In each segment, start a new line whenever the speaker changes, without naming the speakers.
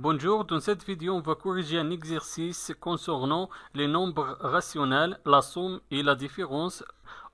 Bonjour, dans cette vidéo, on va corriger un exercice concernant les nombres rationnels, la somme et la différence.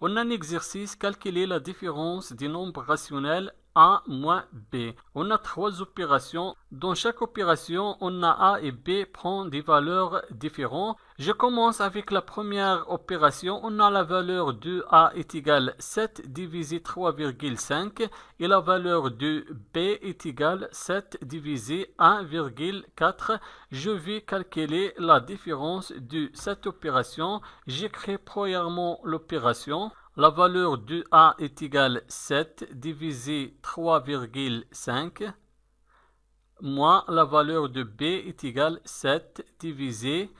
On a un exercice, calculer la différence des nombres rationnels A moins B. On a trois opérations. Dans chaque opération, on a A et B prend des valeurs différentes. Je commence avec la première opération. On a la valeur de A est égale 7 divisé 3,5 et la valeur de B est égale 7 divisé 1,4. Je vais calculer la différence de cette opération. J'écris premièrement l'opération. La valeur de A est égale 7 divisé 3,5 moins la valeur de B est égale 7 divisé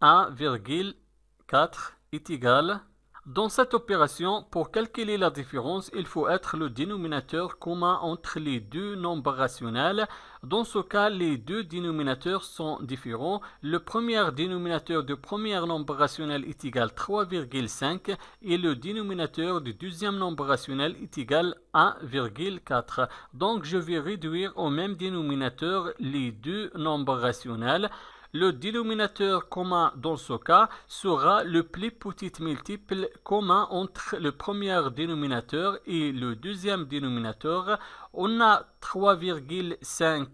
1,4 est égal. Dans cette opération, pour calculer la différence, il faut être le dénominateur commun entre les deux nombres rationnels. Dans ce cas, les deux dénominateurs sont différents. Le premier dénominateur du premier nombre rationnel est égal à 3,5 et le dénominateur du deuxième nombre rationnel est égal à 1,4. Donc, je vais réduire au même dénominateur les deux nombres rationnels. Le dénominateur commun dans ce cas sera le plus petit multiple commun entre le premier dénominateur et le deuxième dénominateur. On a 3,5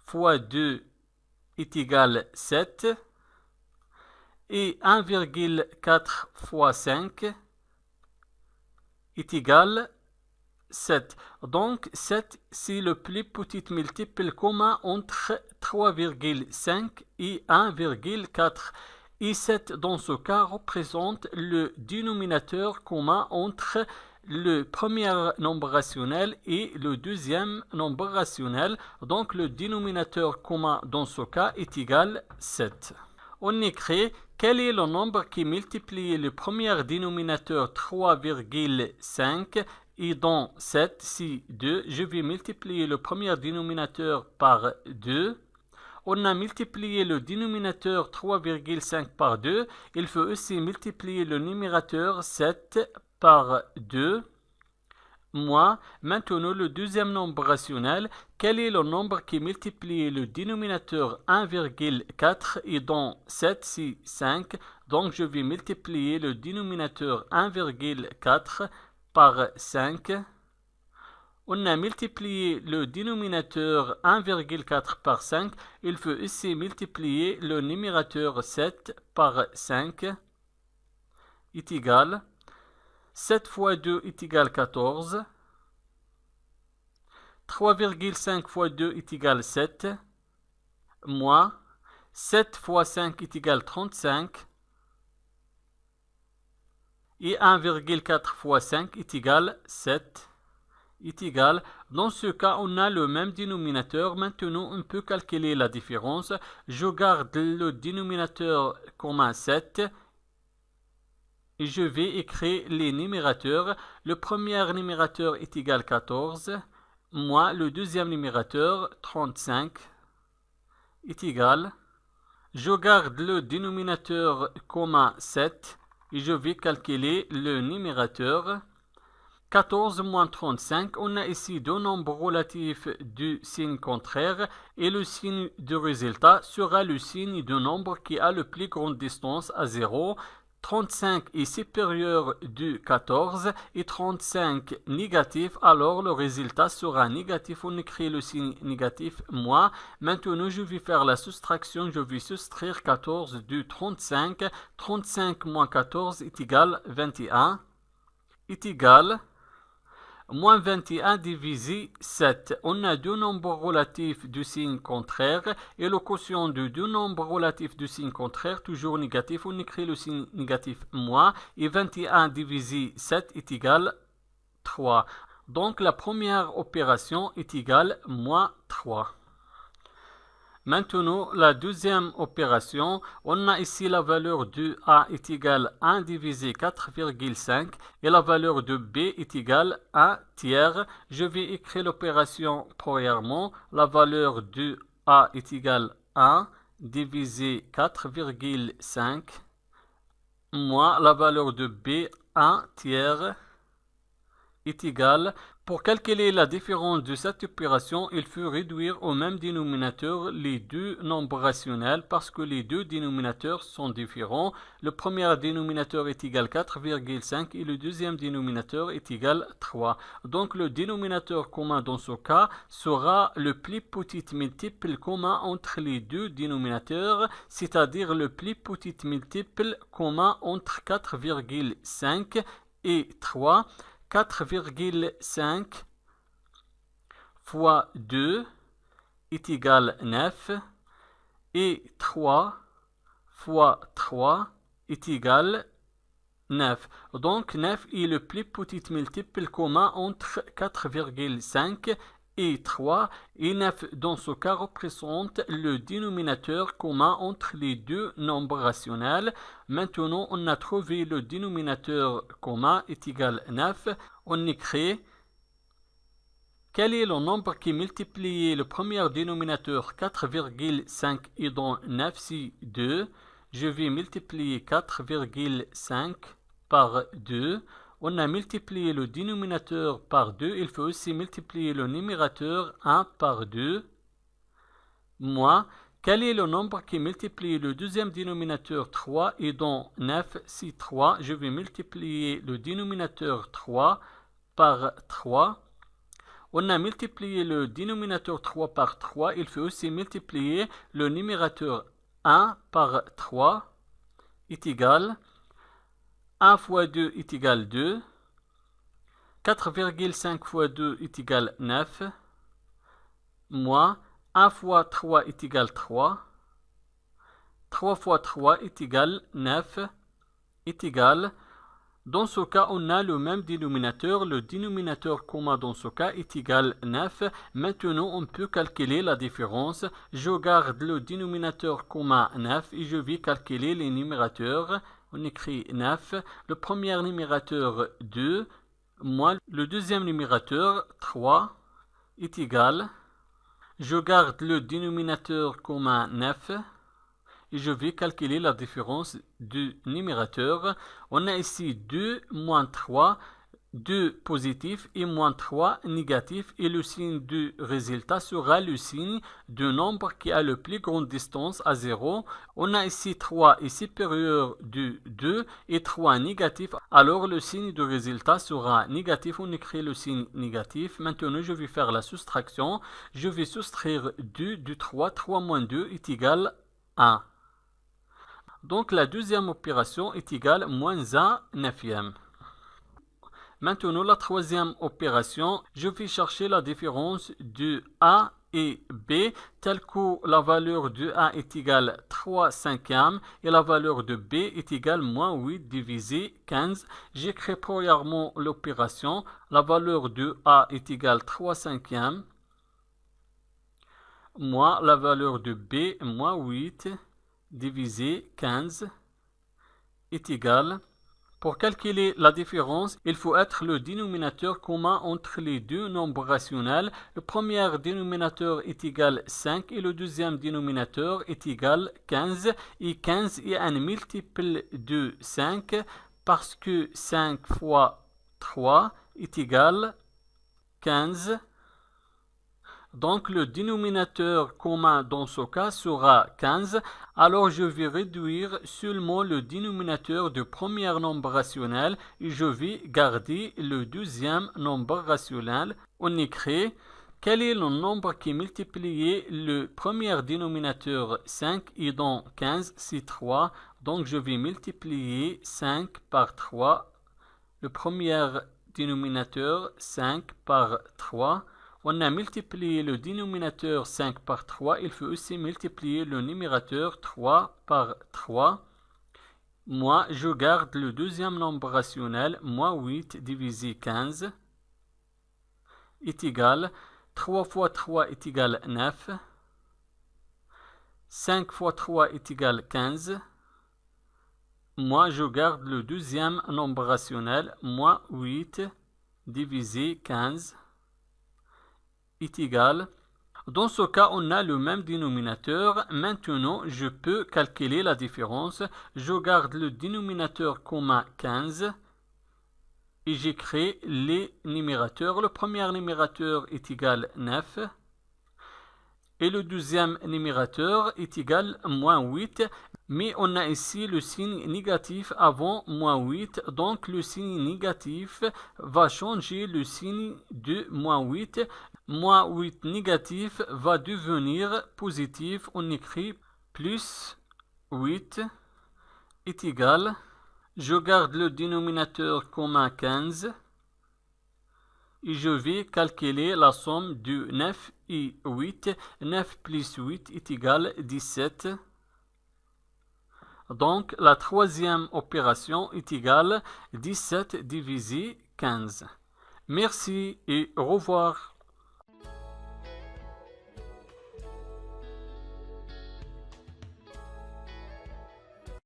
fois 2 est égal à 7 et 1,4 fois 5 est égal à 7. Donc, 7, c'est le plus petit multiple commun entre 3,5 et 1,4. Et 7, dans ce cas, représente le dénominateur commun entre le premier nombre rationnel et le deuxième nombre rationnel. Donc, le dénominateur commun dans ce cas est égal à 7. On écrit quel est le nombre qui multiplie le premier dénominateur 3,5 et dans 7, c'est 2. Je vais multiplier le premier dénominateur par 2. On a multiplié le dénominateur 3,5 par 2. Il faut aussi multiplier le numérateur 7 par 2. Moins, maintenant le deuxième nombre rationnel, quel est le nombre qui multiplie le dénominateur 1,4 et dans 7 c'est 5. Donc je vais multiplier le dénominateur 1,4 par 5. On a multiplié le dénominateur 1,4 par 5. Il faut aussi multiplier le numérateur 7 par 5 est égal. 7 fois 2 est égal à 14. 3,5 fois 2 est égal à 7. Moins 7 fois 5 est égal à 35. Et 1,4 fois 5 est égal à 7. Est égal. Dans ce cas, on a le même dénominateur. Maintenant, on peut calculer la différence. Je garde le dénominateur commun 7. Et je vais écrire les numérateurs. Le premier numérateur est égal à 14. Moins le deuxième numérateur, 35, est égal. Je garde le dénominateur commun 7. Et je vais calculer le numérateur. 14 moins 35, on a ici deux nombres relatifs du signe contraire et le signe du résultat sera le signe du nombre qui a le plus grande distance à 0. 35 est supérieur du 14 et 35 négatif, alors le résultat sera négatif. On écrit le signe négatif moins. Maintenant, je vais faire la soustraction. Je vais soustraire 14 du 35. 35 moins 14 est égal à 21. Est égal moins 21 divisé 7. On a deux nombres relatifs du signe contraire et le quotient de deux nombres relatifs du signe contraire, toujours négatif. On écrit le signe négatif moins et 21 divisé 7 est égal à 3. Donc la première opération est égale à moins 3. Maintenant, la deuxième opération, on a ici la valeur de A est égale à 1 divisé 4,5 et la valeur de B est égale à 1 tiers. Je vais écrire l'opération premièrement. La valeur de A est égale à 1 divisé 4,5 moins la valeur de B 1 tiers est égal. Pour calculer la différence de cette opération, il faut réduire au même dénominateur les deux nombres rationnels parce que les deux dénominateurs sont différents. Le premier dénominateur est égal à 4,5 et le deuxième dénominateur est égal à 3. Donc le dénominateur commun dans ce cas sera le plus petit multiple commun entre les deux dénominateurs, c'est-à-dire le plus petit multiple commun entre 4,5 et 3. 4,5 fois 2 est égal à 9 et 3 fois 3 est égal à 9. Donc 9 est le plus petit multiple commun entre 4,5 et 3 et 9 dans ce cas représente le dénominateur commun entre les deux nombres rationnels. Maintenant, on a trouvé le dénominateur commun est égal à 9. On écrit quel est le nombre qui multiplie le premier dénominateur 4,5 et dont 9 c'est 2. Je vais multiplier 4,5 par 2. On a multiplié le dénominateur par 2. Il faut aussi multiplier le numérateur 1 par 2. Moins, quel est le nombre qui multiplie le deuxième dénominateur 3 et dont 9 c'est 3. Je vais multiplier le dénominateur 3 par 3. On a multiplié le dénominateur 3 par 3. Il faut aussi multiplier le numérateur 1 par 3 est égal 1 fois 2 est égal à 2. 4,5 fois 2 est égal à 9. Moins 1 fois 3 est égal à 3. 3 fois 3 est égal à 9. Est égal. Dans ce cas, on a le même dénominateur. Le dénominateur commun dans ce cas est égal à 9. Maintenant, on peut calculer la différence. Je garde le dénominateur commun 9 et je vais calculer les numérateurs. On écrit 9. Le premier numérateur 2 moins le deuxième numérateur 3 est égal. Je garde le dénominateur commun 9 et je vais calculer la différence du numérateur. On a ici 2 moins 3, 2 positif et moins 3 négatif et le signe du résultat sera le signe du nombre qui a le plus grande distance à 0. On a ici 3 est supérieur du 2 et 3 négatif. Alors le signe du résultat sera négatif. On écrit le signe négatif. Maintenant je vais faire la soustraction. Je vais soustraire 2 du 3. 3 moins 2 est égal à 1. Donc la deuxième opération est égale à moins 1 neuvième. Maintenant, la troisième opération, je vais chercher la différence de A et B, tel que la valeur de A est égale à 3 cinquièmes et la valeur de B est égale à moins 8 divisé 15. J'écris premièrement l'opération. La valeur de A est égale à 3 cinquièmes moins la valeur de B, moins 8 divisé 15 est égal. Pour calculer la différence, il faut être le dénominateur commun entre les deux nombres rationnels. Le premier dénominateur est égal à 5 et le deuxième dénominateur est égal à 15. Et 15 est un multiple de 5 parce que 5 fois 3 est égal à 15. Donc le dénominateur commun dans ce cas sera 15. Alors je vais réduire seulement le dénominateur du premier nombre rationnel et je vais garder le deuxième nombre rationnel. On écrit quel est le nombre qui multiplie le premier dénominateur 5 et dont 15 c'est 3. Donc je vais multiplier 5 par 3. Le premier dénominateur 5 par 3. On a multiplié le dénominateur 5 par 3. Il faut aussi multiplier le numérateur 3 par 3. Moi, je garde le deuxième nombre rationnel, moins 8 divisé 15 est égal. 3 fois 3 est égal à 9. 5 fois 3 est égal à 15. Moi, je garde le deuxième nombre rationnel, moins 8 divisé 15. Est égal. Dans ce cas, on a le même dénominateur. Maintenant, je peux calculer la différence. Je garde le dénominateur commun 15 et j'écris les numérateurs. Le premier numérateur est égal 9 et le deuxième numérateur est égal moins 8. Mais on a ici le signe négatif avant moins 8, donc le signe négatif va changer le signe de moins 8. Moins 8 négatif va devenir positif. On écrit plus 8 est égal. Je garde le dénominateur commun 15 et je vais calculer la somme de 9 et 8. 9 plus 8 est égal 17. Donc, la troisième opération est égale 17 divisé 15. Merci et au revoir.